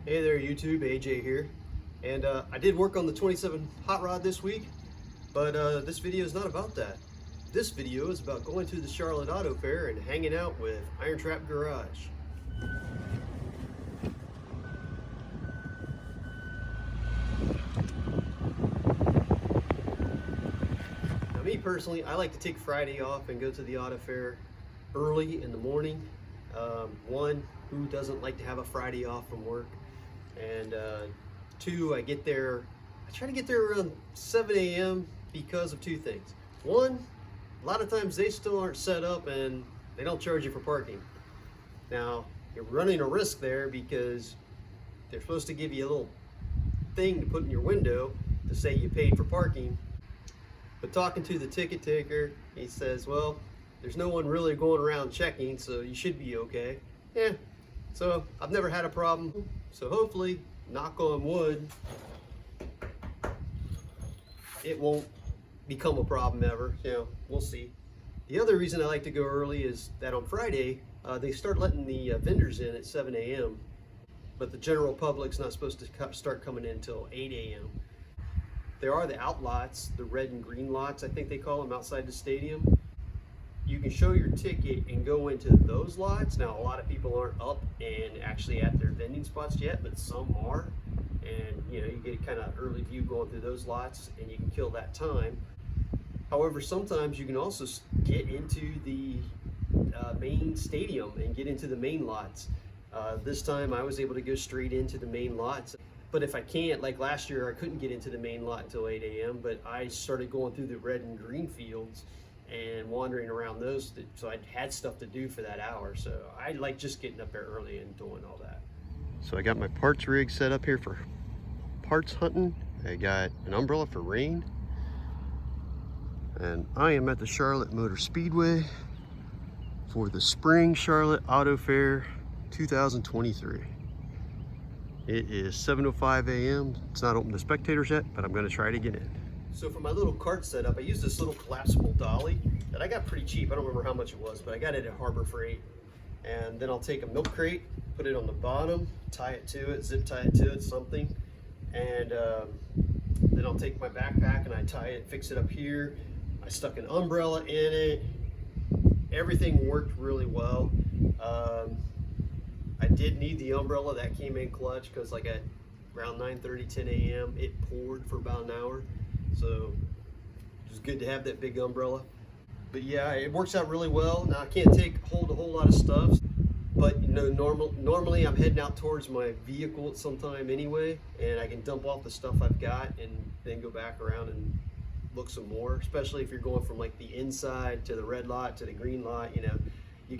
Hey there YouTube, AJ here. And I did work on the 27 hot rod this week, but this video is not about that. This video is about going to the Charlotte Auto Fair and hanging out with IronTrap Garage. Now me personally, I like to take Friday off and go to the Auto Fair early in the morning. One, who doesn't like to have a Friday off from work? And two, I try to get there around 7 a.m. because of two things. One, a lot of times they still aren't set up and they don't charge you for parking. Now, you're running a risk there because they're supposed to give you a little thing to put in your window to say you paid for parking. But talking to the ticket taker, he says, well, there's no one really going around checking, so you should be okay. Yeah, so I've never had a problem. So hopefully, knock on wood, it won't become a problem ever. You know, we'll see. The other reason I like to go early is that on Friday, they start letting the vendors in at 7 a.m. But the general public's not supposed to start coming in until 8 a.m. There are the outlots, the red and green lots, I think they call them, outside the stadium. You can show your ticket and go into those lots. Now, a lot of people aren't up and actually at their vending spots yet, but some are. And you know, you get kind of early view going through those lots and you can kill that time. However, sometimes you can also get into the main stadium and get into the main lots. This time I was able to go straight into the main lots. But if I can't, like last year, I couldn't get into the main lot until 8 a.m. But I started going through the red and green fields and wandering around those, so I had stuff to do for that hour. So I like just getting up there early and doing all that. So I got my parts rig set up here for parts hunting. I got an umbrella for rain. And I am at the Charlotte Motor Speedway for the Spring Charlotte Auto Fair 2023. It is 7:05 a.m. It's not open to spectators yet, but I'm gonna try to get in. So for my little cart setup, I used this little collapsible dolly that I got pretty cheap. I don't remember how much it was, but I got it at Harbor Freight. And then I'll take a milk crate, put it on the bottom, tie it to it, zip tie it to it, something. And then I'll take my backpack and I tie it, fix it up here. I stuck an umbrella in it. Everything worked really well. I did need the umbrella. That came in clutch because like at around 9:30, 10 a.m. it poured for about an hour. So it was good to have that big umbrella. But yeah, it works out really well. Now I can't hold a whole lot of stuff, but you know, normally I'm heading out towards my vehicle at some time anyway, and I can dump off the stuff I've got and then go back around and look some more, especially if you're going from like the inside to the red lot to the green lot. You know, you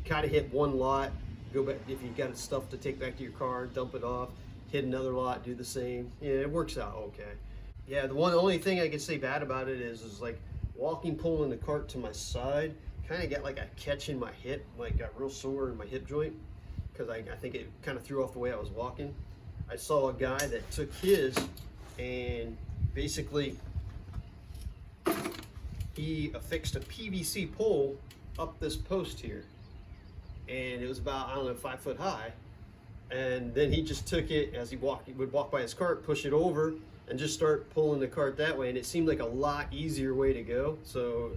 kind of hit one lot, go back, if you've got stuff to take back to your car, dump it off, hit another lot, do the same. Yeah, it works out okay. Yeah, the only thing I can say bad about it is like pulling the cart to my side, kind of got like a catch in my hip, like got real sore in my hip joint, because I think it kind of threw off the way I was walking. I saw a guy that took his and basically he affixed a PVC pole up this post here, and it was about, I don't know, 5 foot high. And then he just took it as he would walk by his cart, push it over, and just start pulling the cart that way. And it seemed like a lot easier way to go. So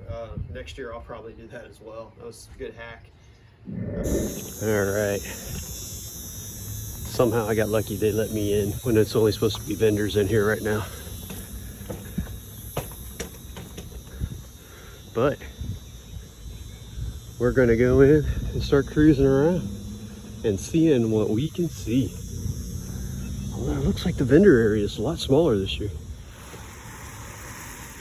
next year I'll probably do that as well. That was a good hack. All right. Somehow I got lucky they let me in when it's only supposed to be vendors in here right now. But we're gonna go in and start cruising around and seeing what we can see. Well, it looks like the vendor area is a lot smaller this year.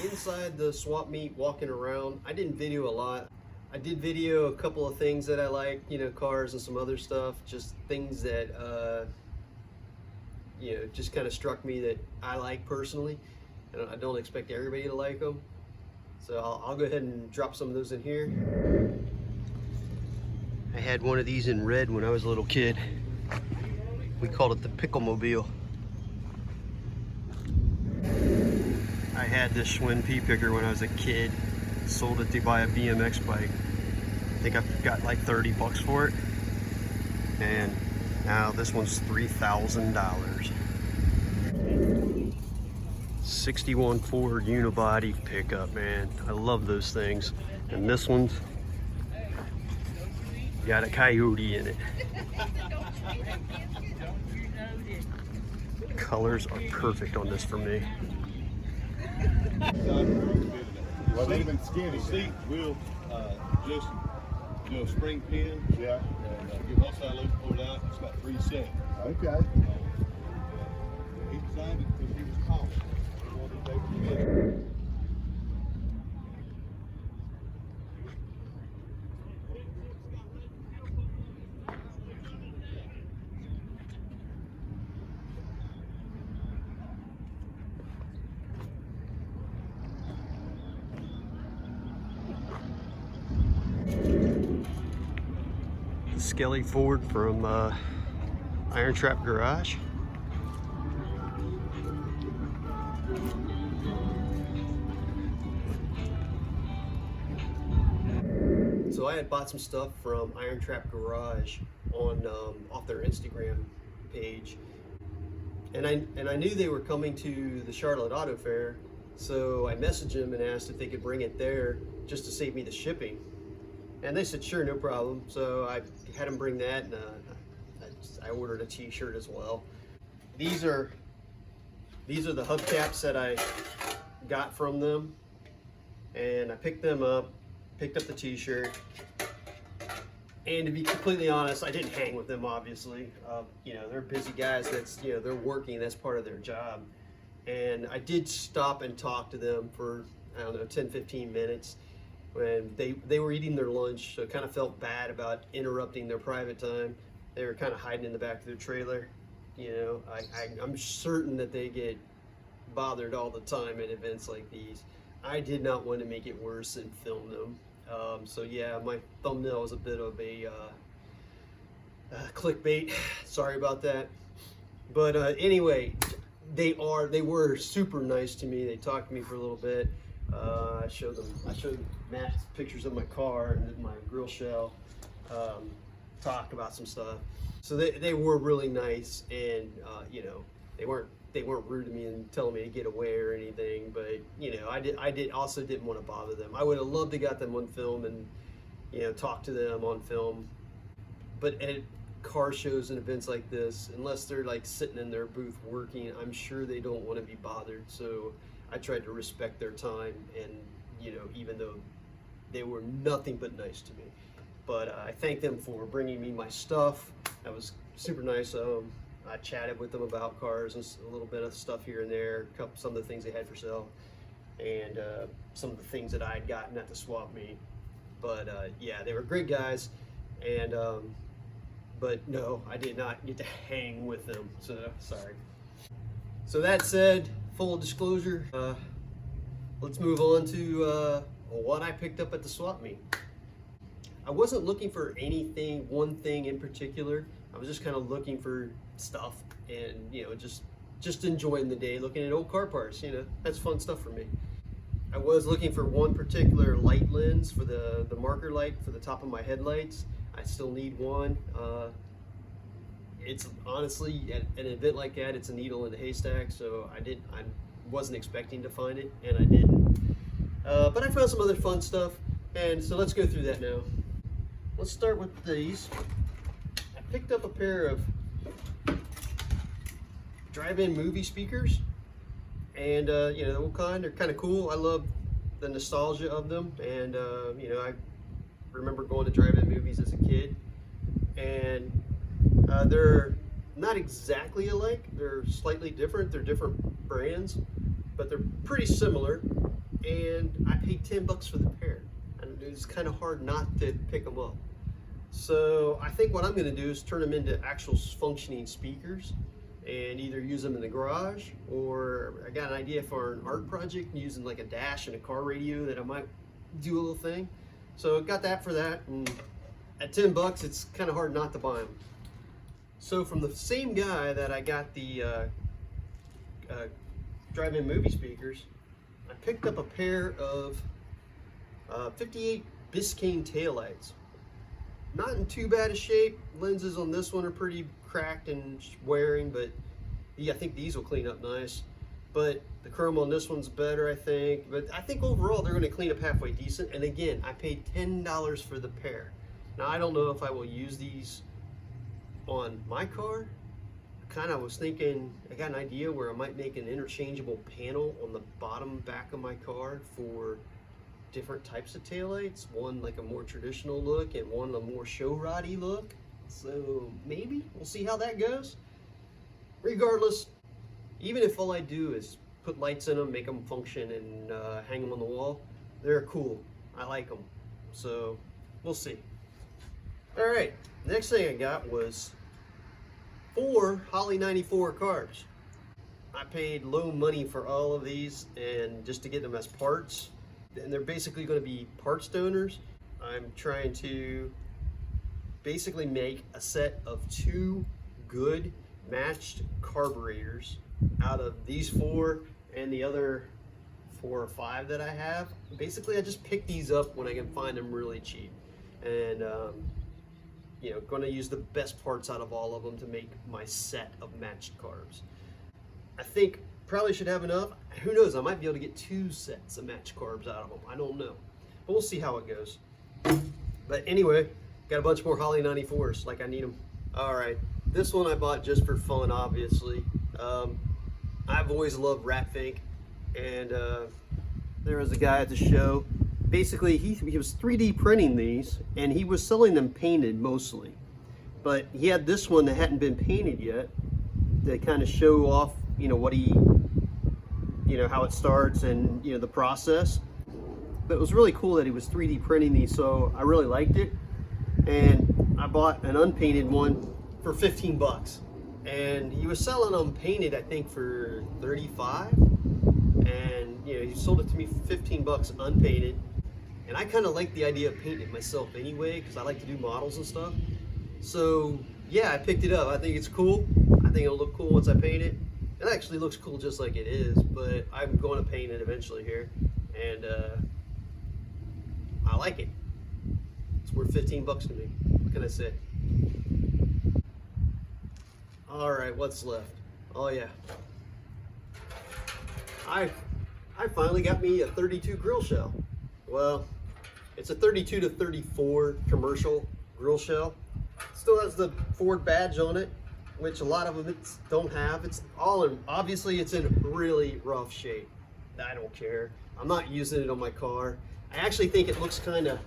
Inside the swap meet, walking around, I didn't video a lot. I did video a couple of things that I like, you know, cars and some other stuff, just things that, you know, just kind of struck me that I like personally. And I don't expect everybody to like them. So I'll go ahead and drop some of those in here. I had one of these in red when I was a little kid. We called it the Pickle-mobile. I had this Schwinn pea picker when I was a kid. Sold it to buy a BMX bike. I think I got like 30 bucks for it. And Now this one's $3,000. 61 Ford unibody pickup, man. I love those things. And this one's got a coyote in it. Colors are perfect on this for me. Well, they've been skinny. The seat will just do a spring pin. Yeah. And get one side loose, pull it out. It's got 3 settings. Okay. He designed it because he was tall. He wanted to take it. Skelly Ford from IronTrap Garage. So I had bought some stuff from IronTrap Garage on off their Instagram page, and I knew they were coming to the Charlotte AutoFair, so I messaged them and asked if they could bring it there just to save me the shipping. And they said, sure, no problem. So I had them bring that, and I ordered a t-shirt as well. These are the hubcaps that I got from them, and I picked them up, picked up the t-shirt, and to be completely honest, I didn't hang with them, obviously. You know, they're busy guys, they're working, that's part of their job. And I did stop and talk to them for, I don't know, 10-15 minutes. When they were eating their lunch, so I kind of felt bad about interrupting their private time. They were kind of hiding in the back of their trailer. You know, I'm certain that they get bothered all the time at events like these. I did not want to make it worse and film them. So yeah, my thumbnail was a bit of a clickbait. Sorry about that. But anyway, they were super nice to me. They talked to me for a little bit. I showed Matt pictures of my car and my grill shell, talk about some stuff. So they were really nice, and you know, they weren't rude to me and telling me to get away or anything. But you know, I also didn't want to bother them. I would have loved to got them on film and, you know, talk to them on film. But at car shows and events like this, unless they're like sitting in their booth working, I'm sure they don't want to be bothered. So I tried to respect their time, and you know, even though they were nothing but nice to me. But I thank them for bringing me my stuff. That was super nice of them. I chatted with them about cars and a little bit of stuff here and there, some of the things they had for sale, and some of the things that I had gotten at the swap meet. But yeah, they were great guys, and but no, I did not get to hang with them, so sorry. So that said, full disclosure, let's move on to what I picked up at the swap meet. I wasn't looking for anything, one thing in particular. I was just kind of looking for stuff, and you know, just enjoying the day, looking at old car parts. You know, that's fun stuff for me. I was looking for one particular light lens for the marker light for the top of my headlights. I still need one. It's honestly, at an event like that, it's a needle in a haystack, so I wasn't expecting to find it, and I didn't. But I found some other fun stuff, and so let's go through that now. Let's start with these. I picked up a pair of drive-in movie speakers, and you know, what kind? They're kind of cool. I love the nostalgia of them, and you know, I remember going to drive-in movies as a kid, and they're not exactly alike. They're slightly different. They're different brands, but they're pretty similar. And I paid $10 for the pair, and it's kind of hard not to pick them up. So I think what I'm going to do is turn them into actual functioning speakers, and either use them in the garage, or I got an idea for an art project using like a dash and a car radio that I might do a little thing. So got that for that, and at $10, it's kind of hard not to buy them. So from the same guy that I got the drive-in movie speakers, I picked up a pair of 58 Biscayne taillights. Not in too bad a shape. Lenses on this one are pretty cracked and wearing, but yeah, I think these will clean up nice. But the chrome on this one's better, I think. But I think overall they're going to clean up halfway decent. And again, I paid $10 for the pair. Now I don't know if I will use these on my car. Kind of was thinking, I got an idea where I might make an interchangeable panel on the bottom back of my car for different types of taillights. One like a more traditional look and one a more show roddy look. So maybe we'll see how that goes. Regardless, even if all I do is put lights in them, make them function, and hang them on the wall, they're cool. I like them. So we'll see. All right, next thing I got was 4 Holley 94 carbs. I paid low money for all of these and just to get them as parts. And they're basically going to be parts donors. I'm trying to basically make a set of 2 good matched carburetors out of these 4 and the other 4 or 5 that I have. Basically, I just pick these up when I can find them really cheap. And you know, going to use the best parts out of all of them to make my set of matched carbs. I think probably should have enough. Who knows, I might be able to get 2 sets of matched carbs out of them. I don't know, but we'll see how it goes. But anyway, got a bunch more Holley 94s like I need them. All right, this one I bought just for fun, obviously. I've always loved rat fink, and there was a guy at the show. Basically, he was 3D printing these, and he was selling them painted mostly. But he had this one that hadn't been painted yet to kind of show off, you know, what he, you know, how it starts and, you know, the process. But it was really cool that he was 3D printing these, so I really liked it. And I bought an unpainted one for 15 bucks. And he was selling them painted, I think, for 35. And, you know, he sold it to me for 15 bucks unpainted. And I kind of like the idea of painting it myself anyway, because I like to do models and stuff. So yeah, I picked it up. I think it's cool. I think it'll look cool once I paint it. It actually looks cool just like it is, but I'm going to paint it eventually here. And I like it. It's worth 15 bucks to me. What can I say? All right, what's left? Oh yeah. I finally got me a 32 grill shell. Well, it's a 32 to 34 commercial grill shell. Still has the Ford badge on it, which a lot of them don't have. It's all in, obviously it's in really rough shape. I don't care. I'm not using it on my car. I actually think it looks kind of,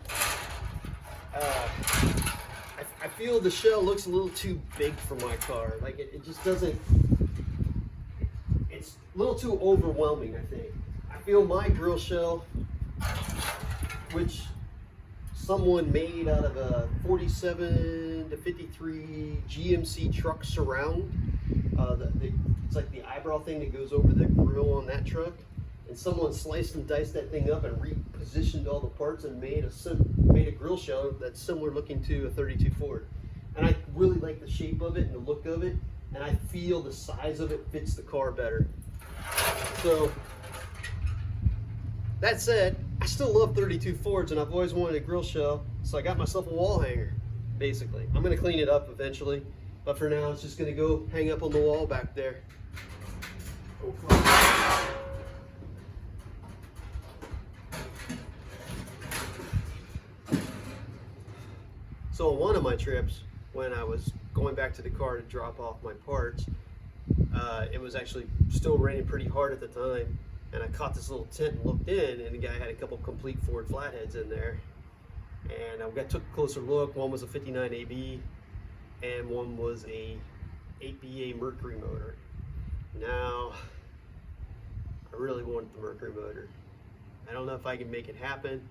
I feel the shell looks a little too big for my car. Like it just doesn't, it's a little too overwhelming, I think. I feel my grill shell, which someone made out of a 47 to 53 GMC truck surround. It's like the eyebrow thing that goes over the grill on that truck. And someone sliced and diced that thing up and repositioned all the parts and made a grill shell that's similar looking to a 32 Ford. And I really like the shape of it and the look of it. And I feel the size of it fits the car better. So, that said, I still love 32 Fords and I've always wanted a grill shell, so I got myself a wall hanger, basically. I'm gonna clean it up eventually, but for now it's just gonna go hang up on the wall back there. So on one of my trips, when I was going back to the car to drop off my parts, it was actually still raining pretty hard at the time. And I caught this little tent and looked in, and the guy had a couple complete Ford flatheads in there. And I took a closer look. One was a 59 AB, and one was a 8BA Mercury motor. Now, I really wanted the Mercury motor. I don't know if I can make it happen.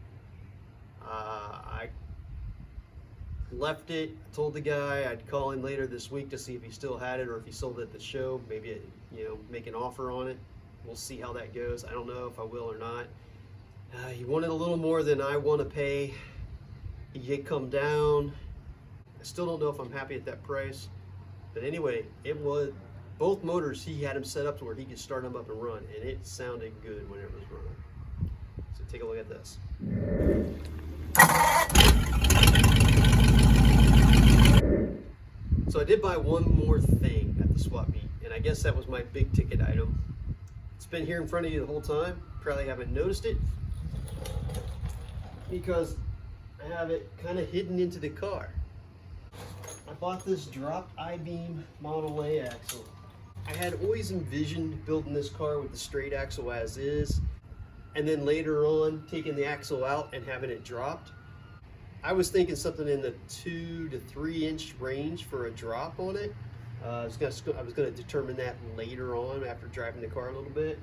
I left it. I told the guy I'd call him later this week to see if he still had it or if he sold it at the show. Maybe, you know, make an offer on it. We'll see how that goes. I don't know if I will or not. He wanted a little more than I want to pay. He did come down. I still don't know if I'm happy at that price. But anyway, it was both motors. He had them set up to where he could start them up and run, and it sounded good when it was running. So take a look at this. So I did buy one more thing at the swap meet, and I guess that was my big ticket item. It's been here in front of you the whole time. Probably haven't noticed it because I have it kind of hidden into the car. I bought this dropped I-beam Model A axle. I had always envisioned building this car with the straight axle as is, and then later on taking the axle out and having it dropped. I was thinking something in the 2 to 3 inch range for a drop on it. I was going to determine that later on after driving the car a little bit.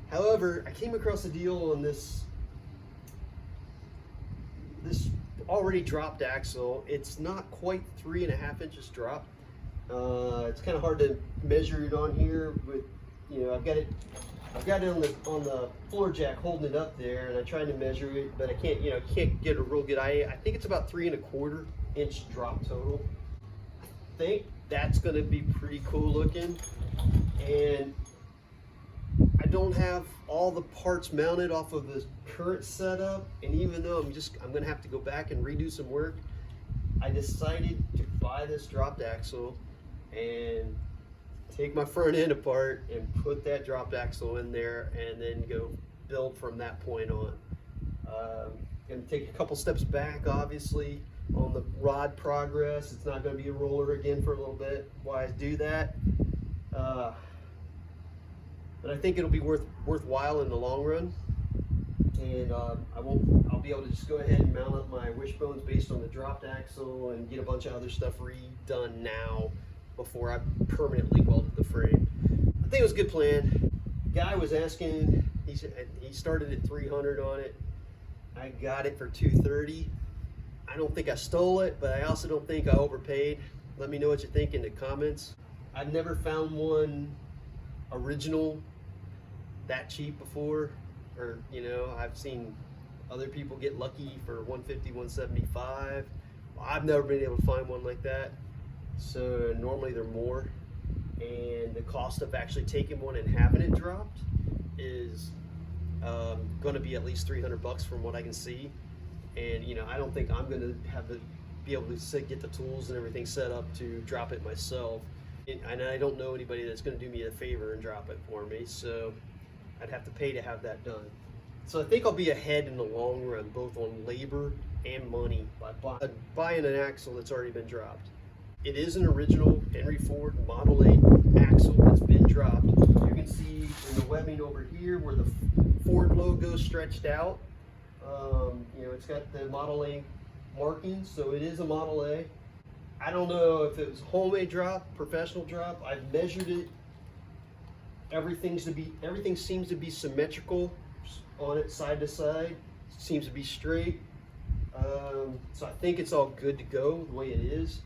However, I came across a deal on this already dropped axle. It's not quite 3.5 inches drop. It's kind of hard to measure it on here, but you know, I've got it on the floor jack holding it up there, and I tried to measure it, but I can't get a real good eye. I think it's about 3.25 inch drop total. I think that's going to be pretty cool looking, and I don't have all the parts mounted off of the current setup, and even though I'm going to have to go back and redo some work, I decided to buy this dropped axle and take my front end apart and put that dropped axle in there, and then go build from that point on. Gonna take a couple steps back, obviously, on the rod progress. It's not gonna be a roller again for a little bit while I do that. But I think it'll be worthwhile in the long run. And I'll be able to just go ahead and mount up my wishbones based on the dropped axle and get a bunch of other stuff redone now before I permanently welded the frame. I think it was a good plan. The guy was asking, he started at 300 on it. I got it for 230. I don't think I stole it, but I also don't think I overpaid. Let me know what you think in the comments. I've never found one original that cheap before, or you know, I've seen other people get lucky for 150, 175. I've never been able to find one like that. So normally they're more, and the cost of actually taking one and having it dropped is going to be at least $300 from what I can see. And you know, I don't think I'm going to be able to get the tools and everything set up to drop it myself, and I don't know anybody that's going to do me a favor and drop it for me, so I'd have to pay to have that done. So I think I'll be ahead in the long run, both on labor and money, by buying an axle that's already been dropped. It is an original Henry Ford Model A axle that's been dropped. You can see in the webbing over here where the Ford logo stretched out. You know, it's got the Model A markings, so it is a Model A. I don't know if it was homemade drop, professional drop. I've measured it. Everything seems to be symmetrical on it, side to side. It seems to be straight. So I think it's all good to go the way it is.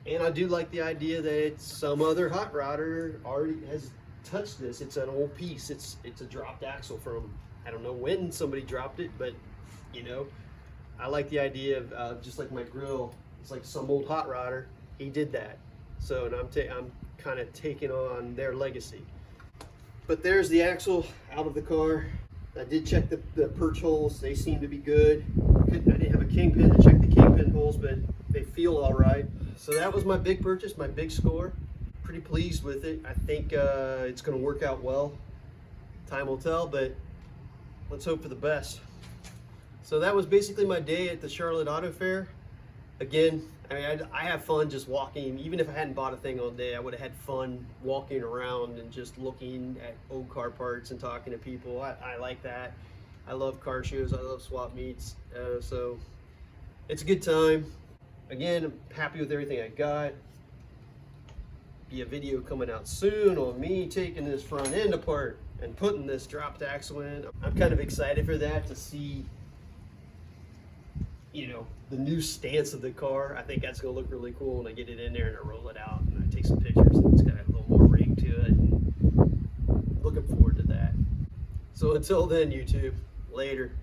And I do like the idea that some other hot rodder already has touched this. It's an old piece. It's a dropped axle from, I don't know when somebody dropped it, but you know, I like the idea of just like my grill. It's like some old hot rodder, he did that. So, and I'm kind of taking on their legacy. But there's the axle out of the car. I did check the perch holes. They seem to be good. I didn't have a kingpin to check the kingpin holes, but they feel all right. So that was my big purchase, my big score. Pretty pleased with it. I think it's going to work out well. Time will tell, but let's hope for the best. So that was basically my day at the Charlotte Auto Fair. Again, I mean, I have fun just walking. Even if I hadn't bought a thing all day, I would have had fun walking around and just looking at old car parts and talking to people. I like that. I love car shows. I love swap meets. So it's a good time. Again, I'm happy with everything I got. Be a video coming out soon on me taking this front end apart and putting this dropped axle in. I'm kind of excited for that, to see, you know, the new stance of the car. I think that's gonna look really cool when I get it in there and I roll it out and I take some pictures, and it's got a little more ring to it. And looking forward to that. So until then, YouTube, later.